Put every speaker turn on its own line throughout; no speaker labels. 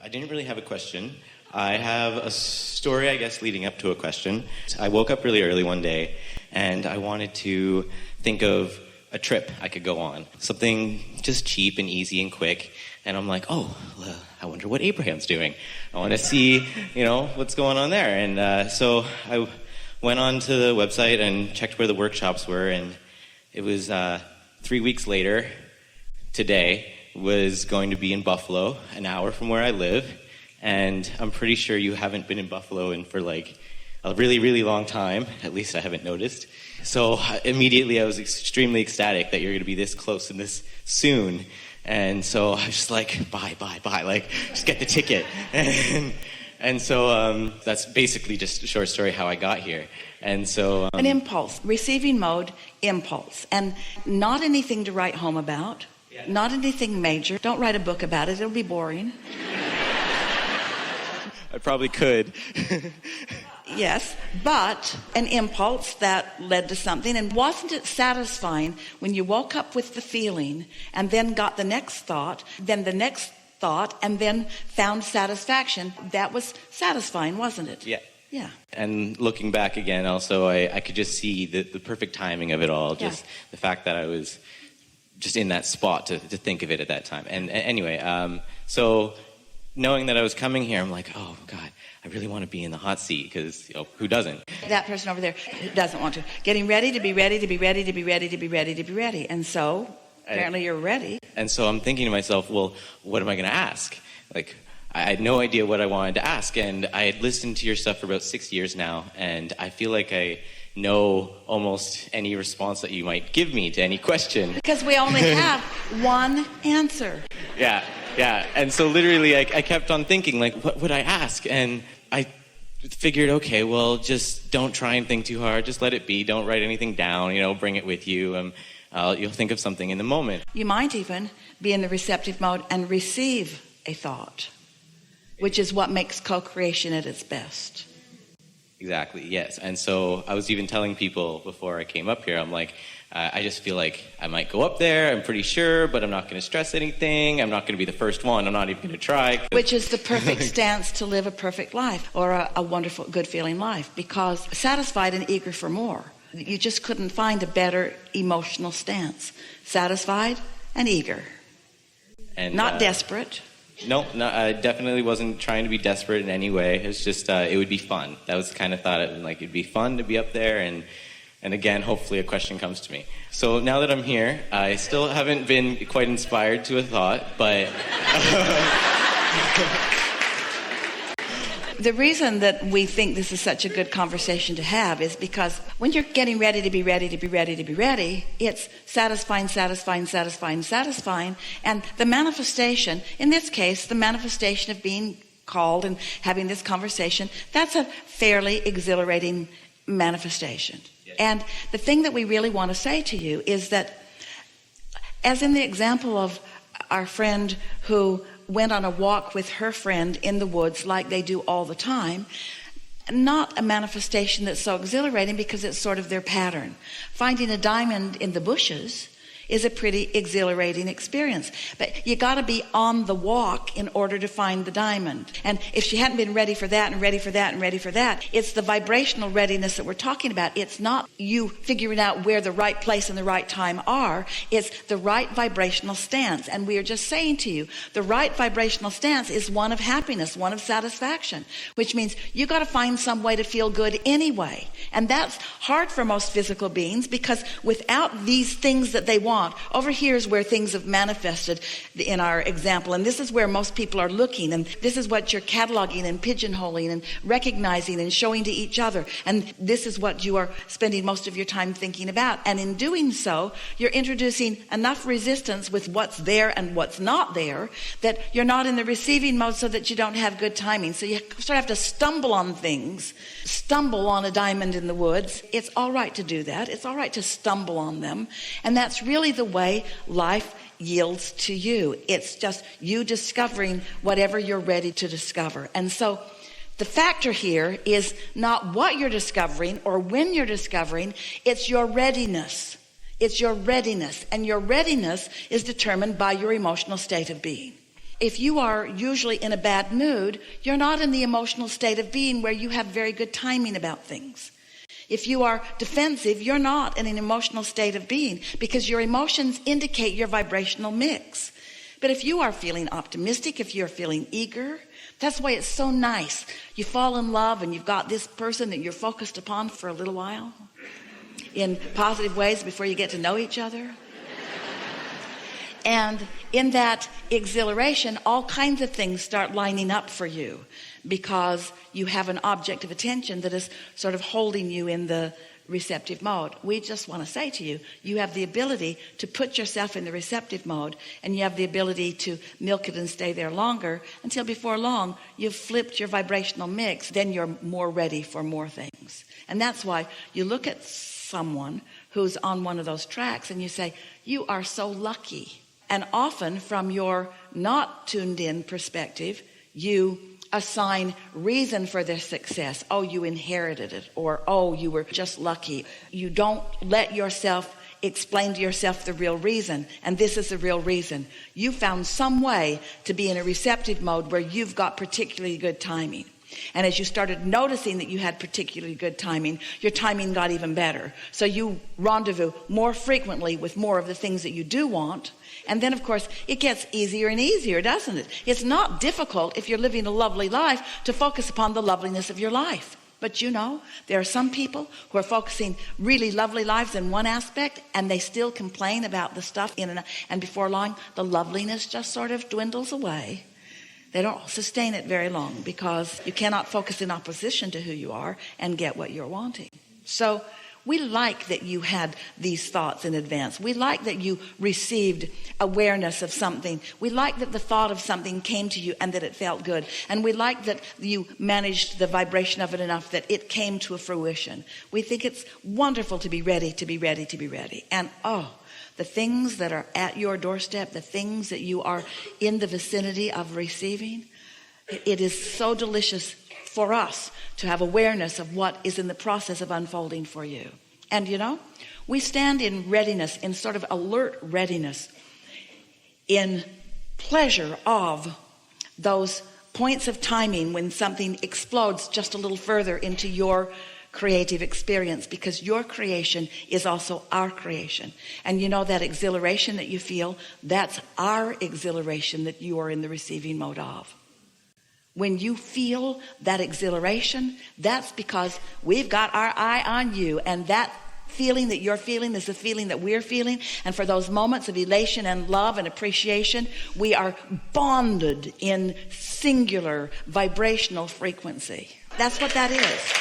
I didn't really have a question. I have a story, I guess, leading up to a question. I woke up really early one day, and I wanted to think of a trip I could go on. Something just cheap and easy and quick. And I'm like, I wonder what Abraham's doing. I want to see, what's going on there. And so I went on to the website and checked where the workshops were, and it was 3 weeks later, today, was going to be in Buffalo, an hour from where I live. And I'm pretty sure you haven't been in Buffalo for like a really, really long time. At least I haven't noticed. So immediately I was extremely ecstatic that you're going to be this close and this soon. And so I was just like, bye, like, just get the ticket. And so that's basically just a short story how I got here. And so...
an impulse, receiving mode, impulse. And not anything to write home about, not anything major. Don't write a book about it, it'll be boring.
I probably could.
Yes, but an impulse that led to something. And wasn't it satisfying when you woke up with the feeling and then got the next thought, then the next thought, and then found satisfaction? That was satisfying, wasn't it? Yeah.
And looking back again, also, I could just see the perfect timing of it all. Just the fact that I was just in that spot to think of it at that time. And anyway, so knowing that I was coming here, I'm like, oh, God, I really want to be in the hot seat because, who doesn't? That
person over there doesn't want to. Getting ready to be ready to be ready to be ready to be ready to be ready. And so, apparently you're ready.
And so I'm thinking to myself, well, what am I going to ask? Like, I had no idea what I wanted to ask. And I had listened to your stuff for about 6 years now. And I feel like I know almost any response that you might give me to any question.
Because we only have one answer.
Yeah. And so literally I kept on thinking, like, what would I ask? And I figured, okay, well, just don't try and think too hard. Just let it be. Don't write anything down, bring it with you. You'll think of something in the moment.
You might even be in the receptive mode and receive a thought, which is what makes co-creation at its best.
Exactly, yes. And so I was even telling people before I came up here, I'm like, I just feel like I might go up there, I'm pretty sure, but I'm not going to stress anything. I'm not going to be the first one. I'm not even going to try.
Which is the perfect stance to live a perfect life, or a wonderful, good feeling life, because satisfied and eager for more. You just couldn't find a better emotional stance. Satisfied and eager. And not desperate.
No, I definitely wasn't trying to be desperate in any way. It's just, it would be fun. That was the kind of thought, it'd be fun to be up there, and again, hopefully a question comes to me. So now that I'm here, I still haven't been quite inspired to a thought, but...
The reason that we think this is such a good conversation to have is because when you're getting ready to be ready to be ready to be ready, it's satisfying, and the manifestation, in this case, the manifestation of being called and having this conversation, that's a fairly exhilarating manifestation. Yes. And the thing that we really want to say to you is that, as in the example of our friend who went on a walk with her friend in the woods like they do all the time, not a manifestation that's so exhilarating because it's sort of their pattern. Finding a diamond in the bushes is a pretty exhilarating experience, but you got to be on the walk in order to find the diamond. And if she hadn't been ready for that and ready for that and ready for that, it's the vibrational readiness that we're talking about. It's not you figuring out where the right place and the right time are. It's the right vibrational stance. And we are just saying to you, the right vibrational stance is one of happiness, one of satisfaction, which means you got to find some way to feel good anyway. And that's hard for most physical beings, because without these things that they want, over here is where things have manifested in our example, and this is where most people are looking, and this is what you're cataloging and pigeonholing and recognizing and showing to each other, and this is what you are spending most of your time thinking about. And in doing so, you're introducing enough resistance with what's there and what's not there that you're not in the receiving mode, so that you don't have good timing. So you sort of have to stumble on things, stumble on a diamond in the woods. It's all right to do that. It's all right to stumble on them, and that's really the way life yields to you. It's just you discovering whatever you're ready to discover. And so the factor here is not what you're discovering or when you're discovering, it's your readiness. It's your readiness, and your readiness is determined by your emotional state of being. if you are usually in a bad mood, you're not in the emotional state of being where you have very good timing about things. If you are defensive, you're not in an emotional state of being, because your emotions indicate your vibrational mix. But if you are feeling optimistic, if you're feeling eager, that's why it's so nice. You fall in love and you've got this person that you're focused upon for a little while in positive ways before you get to know each other. And in that exhilaration, all kinds of things start lining up for you, because you have an object of attention that is sort of holding you in the receptive mode. We just want to say to you, you have the ability to put yourself in the receptive mode, and you have the ability to milk it and stay there longer until before long you've flipped your vibrational mix. Then you're more ready for more things. And that's why you look at someone who's on one of those tracks and you say, you are so lucky. And often from your not tuned in perspective, you assign reason for their success. Oh, you inherited it, or oh, you were just lucky. You don't let yourself explain to yourself the real reason, and this is the real reason. You found some way to be in a receptive mode where you've got particularly good timing. And as you started noticing that you had particularly good timing, your timing got even better. So you rendezvous more frequently with more of the things that you do want. And then, of course, it gets easier and easier, doesn't it? It's not difficult, if you're living a lovely life, to focus upon the loveliness of your life. But you know, there are some people who are focusing really lovely lives in one aspect, and they still complain about the stuff and before long, the loveliness just sort of dwindles away. They don't sustain it very long, because you cannot focus in opposition to who you are and get what you're wanting. So we like that you had these thoughts in advance. We like that you received awareness of something. We like that the thought of something came to you and that it felt good. And we like that you managed the vibration of it enough that it came to a fruition. We think it's wonderful to be ready, to be ready, to be ready. And the things that are at your doorstep, the things that you are in the vicinity of receiving, it is so delicious for us to have awareness of what is in the process of unfolding for you. And you know, we stand in readiness, in sort of alert readiness, in pleasure of those points of timing when something explodes just a little further into your creative experience, because your creation is also our creation. And you know, that exhilaration that you feel, that's our exhilaration that you are in the receiving mode of. When you feel that exhilaration, that's because we've got our eye on you, and that feeling that you're feeling is the feeling that we're feeling. And for those moments of elation and love and appreciation, we are bonded in singular vibrational frequency. That's what that is.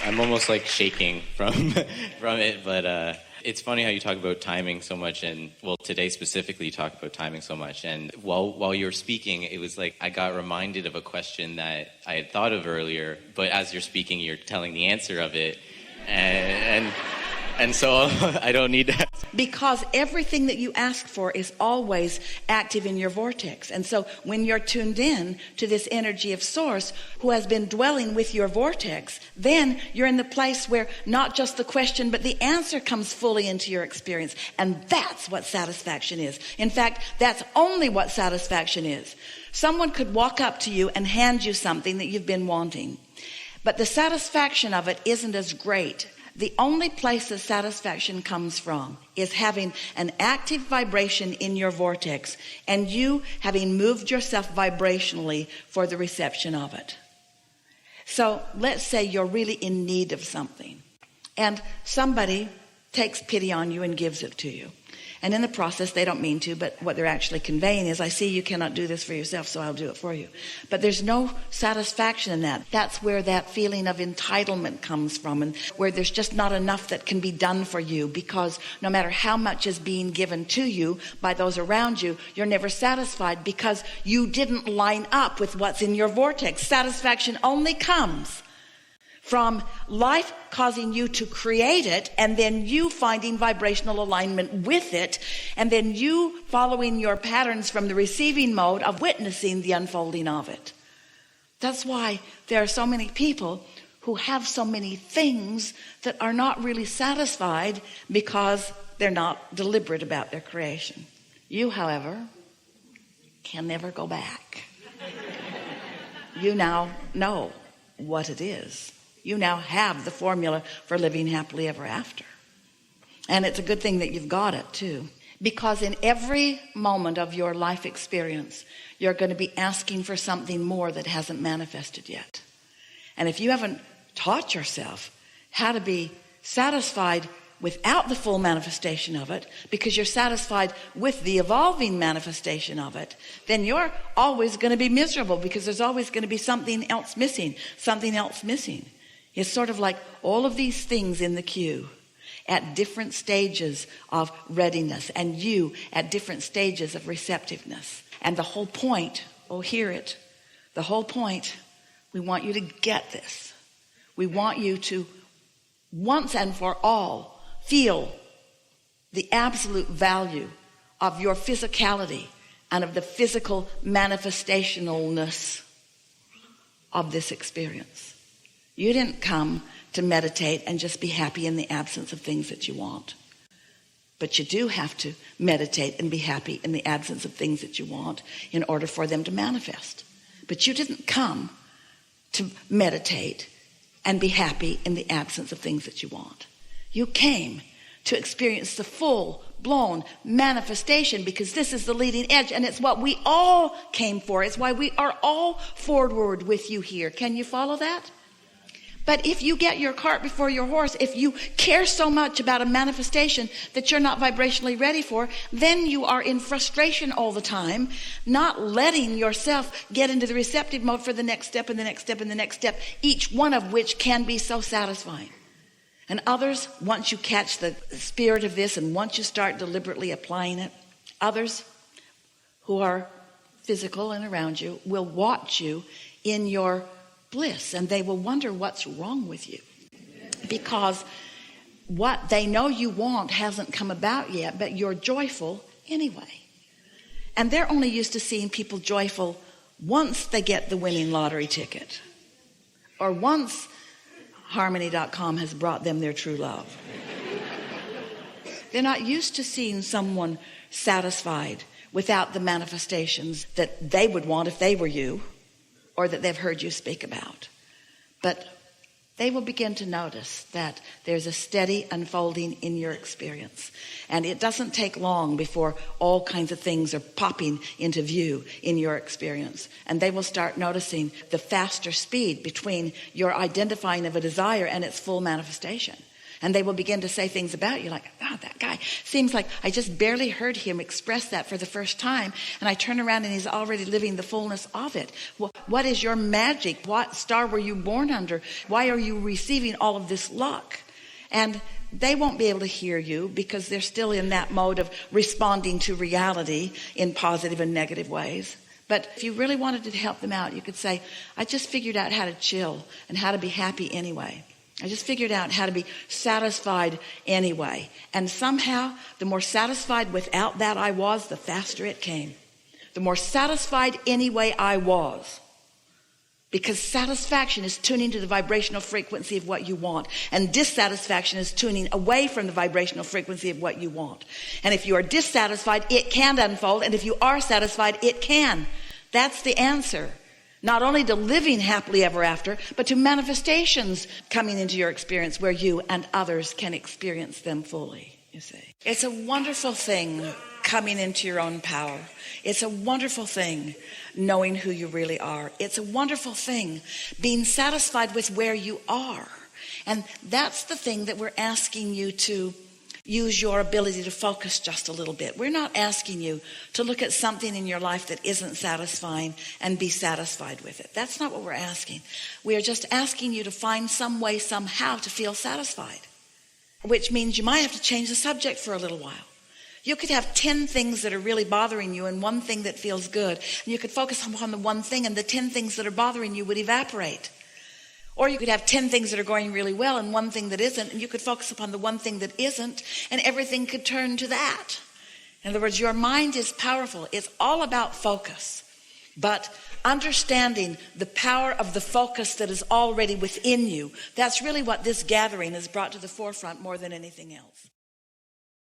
I'm almost like shaking from it, but it's funny how you talk about timing so much, and well, today specifically you talk about timing so much. And while you were speaking, it was like I got reminded of a question that I had thought of earlier, but as you're speaking, you're telling the answer of it, and so I don't need that.
Because everything that you ask for is always active in your vortex. And so when you're tuned in to this energy of source who has been dwelling with your vortex, then you're in the place where not just the question, but the answer comes fully into your experience. And that's what satisfaction is. In fact, that's only what satisfaction is. Someone could walk up to you and hand you something that you've been wanting, but the satisfaction of it isn't as great. The only place that satisfaction comes from is having an active vibration in your vortex, and you having moved yourself vibrationally for the reception of it. So let's say you're really in need of something, and somebody takes pity on you and gives it to you. And in the process, they don't mean to, but what they're actually conveying is, I see you cannot do this for yourself, so I'll do it for you. But there's no satisfaction in that. That's where that feeling of entitlement comes from, and where there's just not enough that can be done for you, because no matter how much is being given to you by those around you, you're never satisfied because you didn't line up with what's in your vortex. Satisfaction only comes from life causing you to create it, and then you finding vibrational alignment with it, and then you following your patterns from the receiving mode of witnessing the unfolding of it. That's why there are so many people who have so many things that are not really satisfied, because they're not deliberate about their creation. You, however, can never go back. You now know what it is. You now have the formula for living happily ever after. And it's a good thing that you've got it too. Because in every moment of your life experience, you're going to be asking for something more that hasn't manifested yet. And if you haven't taught yourself how to be satisfied without the full manifestation of it, because you're satisfied with the evolving manifestation of it, then you're always going to be miserable, because there's always going to be something else missing. It's sort of like all of these things in the queue at different stages of readiness, and you at different stages of receptiveness. And the whole point, hear it, the whole point, we want you to get this. We want you to once and for all feel the absolute value of your physicality and of the physical manifestationalness of this experience. You didn't come to meditate and just be happy in the absence of things that you want. But you do have to meditate and be happy in the absence of things that you want in order for them to manifest. But you didn't come to meditate and be happy in the absence of things that you want. You came to experience the full-blown manifestation, because this is the leading edge, and it's what we all came for. It's why we are all forward with you here. Can you follow that? But if you get your cart before your horse, if you care so much about a manifestation that you're not vibrationally ready for, then you are in frustration all the time, not letting yourself get into the receptive mode for the next step and the next step and the next step, each one of which can be so satisfying. And others, once you catch the spirit of this and once you start deliberately applying it, others who are physical and around you will watch you in your bliss, and they will wonder what's wrong with you, because what they know you want hasn't come about yet, but you're joyful anyway. And they're only used to seeing people joyful once they get the winning lottery ticket, or once Harmony.com has brought them their true love. They're not used to seeing someone satisfied without the manifestations that they would want if they were you, or that they've heard you speak about. But they will begin to notice that there's a steady unfolding in your experience. And it doesn't take long before all kinds of things are popping into view in your experience. And they will start noticing the faster speed between your identifying of a desire and its full manifestation. And they will begin to say things about you like, that guy seems like I just barely heard him express that for the first time. And I turn around and he's already living the fullness of it. Well, what is your magic? What star were you born under? Why are you receiving all of this luck? And they won't be able to hear you, because they're still in that mode of responding to reality in positive and negative ways. But if you really wanted to help them out, you could say, I just figured out how to chill and how to be happy anyway. I just figured out how to be satisfied anyway. And somehow, the more satisfied without that I was, the faster it came. The more satisfied anyway I was. Because satisfaction is tuning to the vibrational frequency of what you want. And dissatisfaction is tuning away from the vibrational frequency of what you want. And if you are dissatisfied, it can unfold. And if you are satisfied, it can. That's the answer. Not only to living happily ever after, but to manifestations coming into your experience where you and others can experience them fully, you see. It's a wonderful thing coming into your own power. It's a wonderful thing knowing who you really are. It's a wonderful thing being satisfied with where you are. And that's the thing that we're asking you to use your ability to focus just a little bit. We're not asking you to look at something in your life that isn't satisfying and be satisfied with it. That's not what we're asking. We are just asking you to find some way, somehow, to feel satisfied, which means you might have to change the subject for a little while. You could have 10 things that are really bothering you and one thing that feels good. And you could focus upon the one thing, and the 10 things that are bothering you would evaporate. Or you could have 10 things that are going really well and one thing that isn't, and you could focus upon the one thing that isn't, and everything could turn to that. In other words, your mind is powerful. It's all about focus. But understanding the power of the focus that is already within you, that's really what this gathering has brought to the forefront more than anything else.